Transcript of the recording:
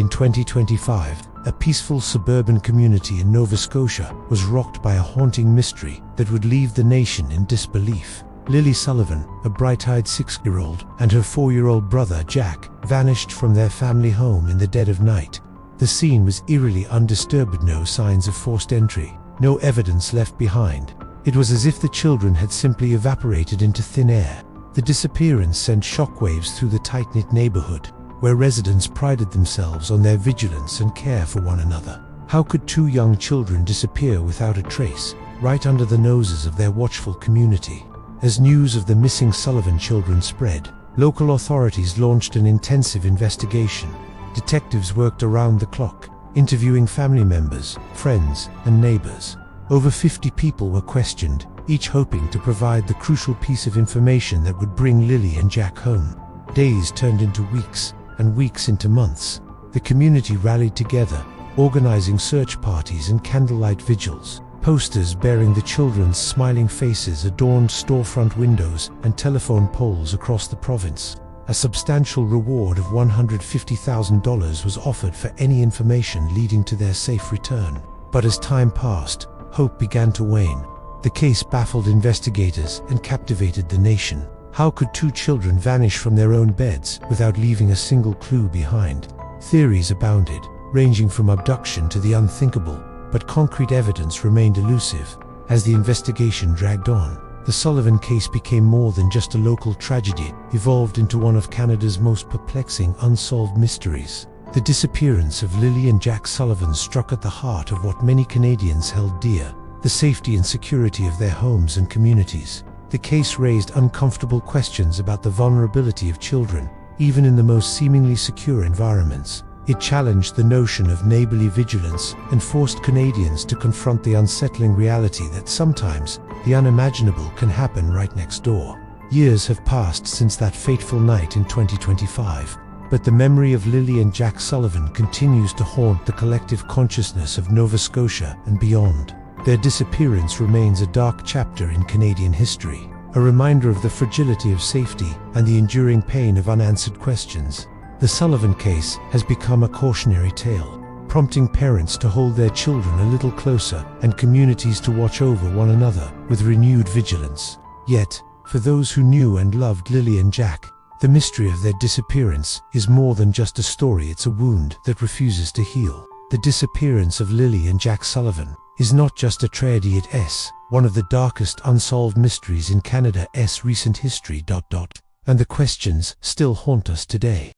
In 2025, a peaceful suburban community in Nova Scotia was rocked by a haunting mystery that would leave the nation in disbelief. Lilly Sullivan, a bright-eyed 6-year-old, and her 4-year-old brother Jack vanished from their family home in the dead of night. The scene was eerily undisturbed, with no signs of forced entry, no evidence left behind. It was as if the children had simply evaporated into thin air. The disappearance sent shockwaves through the tight-knit neighborhood, where residents prided themselves on their vigilance and care for one another. How could 2 young children disappear without a trace, right under the noses of their watchful community? As news of the missing Sullivan children spread, local authorities launched an intensive investigation. Detectives worked around the clock, interviewing family members, friends, and neighbors. Over 50 people were questioned, each hoping to provide the crucial piece of information that would bring Lilly and Jack home. Days turned into weeks, and weeks into months. The community rallied together, organizing search parties and candlelight vigils. Posters bearing the children's smiling faces adorned storefront windows and telephone poles across the province. A substantial reward of $150,000 was offered for any information leading to their safe return. But as time passed, hope began to wane. The case baffled investigators and captivated the nation. How could 2 children vanish from their own beds without leaving a single clue behind? Theories abounded, ranging from abduction to the unthinkable, but concrete evidence remained elusive. As the investigation dragged on, the Sullivan case became more than just a local tragedy, evolved into one of Canada's most perplexing unsolved mysteries. The disappearance of Lilly and Jack Sullivan struck at the heart of what many Canadians held dear: the safety and security of their homes and communities. The case raised uncomfortable questions about the vulnerability of children, even in the most seemingly secure environments. It challenged the notion of neighborly vigilance and forced Canadians to confront the unsettling reality that sometimes the unimaginable can happen right next door. Years have passed since that fateful night in 2025, but the memory of Lilly and Jack Sullivan continues to haunt the collective consciousness of Nova Scotia and beyond. Their disappearance remains a dark chapter in Canadian history, a reminder of the fragility of safety and the enduring pain of unanswered questions. The Sullivan case has become a cautionary tale, prompting parents to hold their children a little closer and communities to watch over one another with renewed vigilance. Yet, for those who knew and loved Lilly and Jack, the mystery of their disappearance is more than just a story. It's a wound that refuses to heal. The disappearance of Lilly and Jack Sullivan is not just a tragedy, it's one of the darkest unsolved mysteries in Canada's recent history. And the questions still haunt us today.